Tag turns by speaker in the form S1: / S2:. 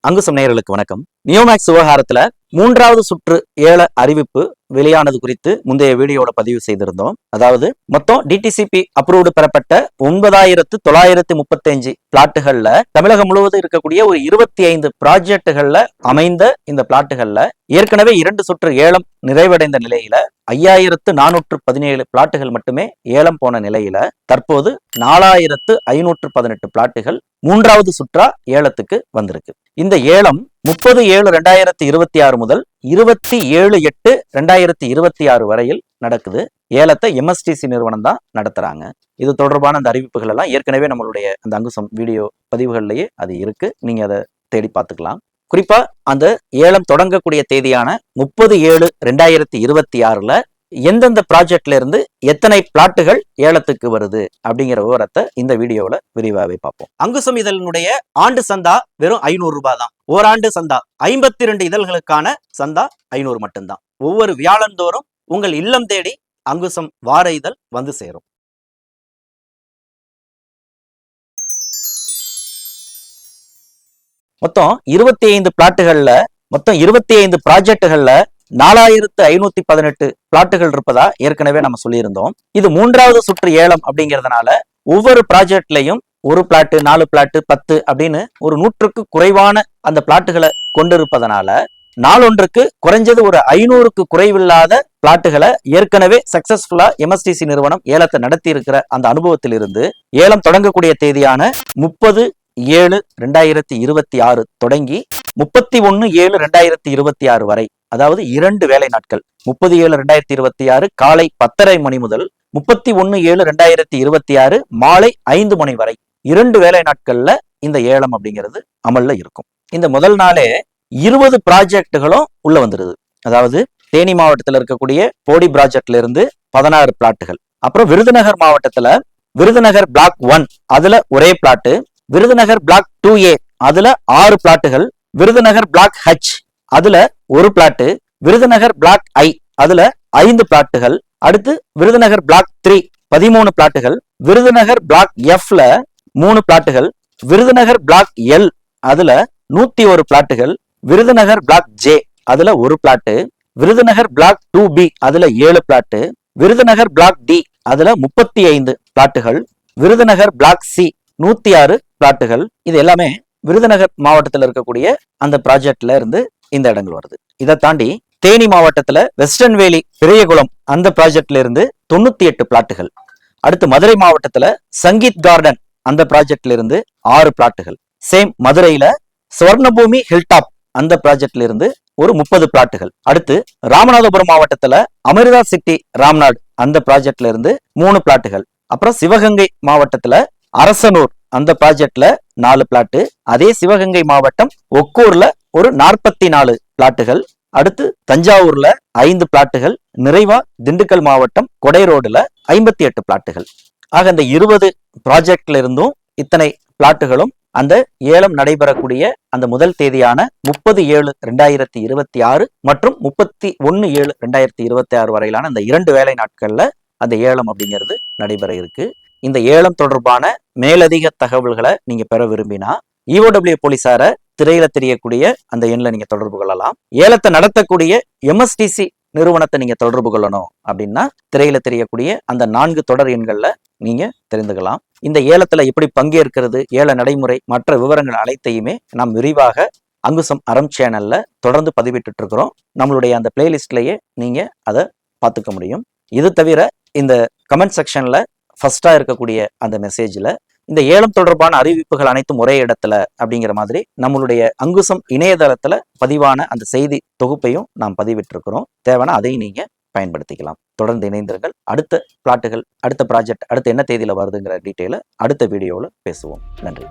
S1: அங்குசம் நேயர்களுக்கு வணக்கம். நியோமேக்ஸ் விவகாரத்துல மூன்றாவது சுற்று ஏல அறிவிப்பு வெளியானது குறித்து முந்தைய வீடியோட பதிவு செய்திருந்தோம். அதாவது மொத்தம் டிடிசிபி அப்ரூவ்டு பெறப்பட்ட 9935 பிளாட்டுகள்ல தமிழகம் முழுவதும் இருக்கக்கூடிய ஒரு 25 ப்ராஜெக்டுகள்ல அமைந்த இந்த பிளாட்டுகள்ல ஏற்கனவே 2 சுற்று ஏலம் நிறைவடைந்த நிலையில 5417 பிளாட்டுகள் மட்டுமே ஏலம் போன நிலையில தற்போது 4518 பிளாட்டுகள் மூன்றாவது சுற்றா ஏலத்துக்கு வந்திருக்கு. இந்த ஏலம் 30/7/2026 முதல் 27/8/2026 வரையில் நடக்குது. ஏலத்தை MSTC நிறுவனம் தான் நடத்துறாங்க. இது தொடர்பான அந்த அறிவிப்புகள் எல்லாம் ஏற்கனவே நம்மளுடைய அந்த அங்குசம் வீடியோ பதிவுகள்லயே அது இருக்கு. நீங்க அதை தேடி பார்த்துக்கலாம். குறிப்பா அந்த ஏலம் தொடங்கக்கூடிய தேதியான 30/7/2026ல எந்தெந்த ப்ராஜெக்ட்ல இருந்து எத்தனை பிளாட்டுகள் ஏலத்துக்கு வருது அப்படிங்கிற விவரத்தை இந்த வீடியோல விரிவாகவே பார்ப்போம். அங்குசம் இதழினுடைய ஆண்டு சந்தா வெறும் 500 ரூபாய் தான். ஓராண்டு சந்தா 52 இதழ்களுக்கான சந்தா 500 மட்டும்தான். ஒவ்வொரு வியாழந்தோறும் உங்கள் இல்லம் தேடி அங்குசம் வார இதழ் வந்து சேரும். மொத்தம் 25 பிளாட்டுகள்ல மொத்தம் 25 ப்ராஜெக்டுகள்ல 4518 பிளாட்டுகள் இருப்பதா ஏற்கனவே நம்ம சொல்லியிருந்தோம். இது மூன்றாவது சுற்று ஏலம் அப்படிங்கிறதுனால ஒவ்வொரு ப்ராஜெக்ட்லையும் ஒரு பிளாட்டு 4 பிளாட்டு 10 அப்படின்னு ஒரு 100க்கு குறைவான அந்த பிளாட்டுகளை கொண்டிருப்பதனால நாளொன்றுக்கு குறைஞ்சது ஒரு 500க்கு குறைவில்லாத பிளாட்டுகளை ஏற்கனவே சக்சஸ்ஃபுல்லா MSTC நிறுவனம் ஏலத்தை நடத்தி இருக்கிற அந்த அனுபவத்திலிருந்து ஏலம் தொடங்கக்கூடிய தேதியான 30/7/2026 தொடங்கி 31/7/2026 வரை, அதாவது 2 வேலை நாட்கள் 30/7/2026 காலை 10:30 மணி முதல் 31/7/2026 மாலை 5 மணி வரை 2 வேலை நாட்கள்ல இந்த ஏலம் அப்படிங்கிறது அமல்ல இருக்கும். இந்த முதல் நாளே 20 ப்ராஜெக்டுகளும் உள்ள வந்துருது. அதாவது தேனி மாவட்டத்தில் இருக்கக்கூடிய போடி ப்ராஜெக்ட்ல இருந்து 16 பிளாட்டுகள், அப்புறம் விருதுநகர் மாவட்டத்துல விருதுநகர் பிளாக் 1 அதுல ஒரே பிளாட்டு, விருதுநகர் பிளாக் 2A அதுல 6 பிளாட்டுகள், விருதுநகர் பிளாக் H அதுல ஒரு பிளாட்டு, விருதுநகர் பிளாக் I அதுல 5 பிளாட்டுகள், அடுத்து விருதுநகர் பிளாக் 3 13 பிளாட்டுகள், விருதுநகர் பிளாக் Fல 3 பிளாட்டுகள், விருதுநகர் பிளாக் L அதுல 101 பிளாட்டுகள், விருதுநகர் பிளாக் J அதுல ஒரு பிளாட்டு, விருதுநகர் பிளாக் 2B அதுல 7 பிளாட்டு, விருதுநகர் பிளாக் D அதுல 35 பிளாட்டுகள், விருதுநகர் பிளாக் C 106 பிளாட்டுகள். இது எல்லாமே விருதுநகர் மாவட்டத்தில் இருக்கக்கூடிய அந்த ப்ராஜெக்ட்ல இருந்து இந்த இடங்கள் வருது. இதை தாண்டி தேனி மாவட்டத்துல வெஸ்டர்ன் வேலி பெரியகுளம் அந்த ப்ராஜெக்ட்ல இருந்து 98 பிளாட்டுகள், அடுத்து மதுரை மாவட்டத்துல சங்கீத் கார்டன் அந்த ப்ராஜெக்ட்ல இருந்து 6 பிளாட்டுகள், சேம் மதுரையில சுவர்ணபூமி ஹில்டாப் அந்த ப்ராஜெக்ட்ல இருந்து ஒரு 30 பிளாட்டுகள், அடுத்து ராமநாதபுரம் மாவட்டத்துல அமிர்தா சிட்டி ராம்நாடு அந்த ப்ராஜெக்ட்ல இருந்து 3 பிளாட்டுகள், அப்புறம் சிவகங்கை மாவட்டத்துல அரசனூர் அந்த ப்ராஜெக்ட்ல 4 பிளாட்டு, அதே சிவகங்கை மாவட்டம் ஒக்கூர்ல ஒரு 44 பிளாட்டுகள், அடுத்து தஞ்சாவூர்ல 5 பிளாட்டுகள், நிறைவா திண்டுக்கல் மாவட்டம் கொடை ரோடுல 58 பிளாட்டுகள். ஆக இந்த 20 ப்ராஜெக்ட்ல இருந்தும் இத்தனை பிளாட்டுகளும் அந்த ஏலம் நடைபெறக்கூடிய அந்த முதல் தேதியான 30/7/2026 மற்றும் 31/7/2026 வரையிலான அந்த 2 வேலை நாட்கள்ல அந்த ஏலம் அப்படிங்கிறது நடைபெற இருக்கு. இந்த ஏலம் தொடர்பான மேலதிக தகவல்களை நீங்க பெற விரும்பினா EOW போலீசார திரையில தெரியக்கூடிய அந்த எண்ணில் நீங்க தொடர்பு கொள்ளலாம். ஏலத்தை நடத்தக்கூடிய MSTC நிறுவனத்தை நீங்க தொடர்பு கொள்ளணும் அப்படின்னா திரையில தெரியக்கூடிய அந்த 4 தொடர் எண்கள்ல நீங்க தெரிந்துக்கலாம். இந்த ஏலத்துல எப்படி பங்கேற்கிறது, ஏல நடைமுறை, மற்ற விவரங்கள் அனைத்தையுமே நாம் விரிவாக அங்குசம் அறம் சேனல்ல தொடர்ந்து பதிவிட்டு இருக்கிறோம். நம்மளுடைய அந்த பிளேலிஸ்ட்லயே நீங்க அதை பார்த்துக்க முடியும். இது தவிர இந்த கமெண்ட் செக்ஷன்ல ஃபர்ஸ்டா இருக்கக்கூடிய அந்த மெசேஜ்ல இந்த ஏலம் தொடர்பான அறிவிப்புகள் அனைத்தும் ஒரே இடத்துல அப்படிங்கிற மாதிரி நம்மளுடைய அங்குசம் இணையதளத்துல பதிவான அந்த செய்தி தொகுப்பையும் நாம் பதிவிட்டு இருக்கிறோம். தேவைன்னா அதையும் நீங்க பயன்படுத்திக்கலாம். தொடர்ந்து இணைந்திருங்கள். அடுத்த பிளாட்டுகள், அடுத்த ப்ராஜெக்ட் அடுத்த என்ன தேதியில வருதுங்கிற டீட்டெயில அடுத்த வீடியோவில் பேசுவோம். நன்றி.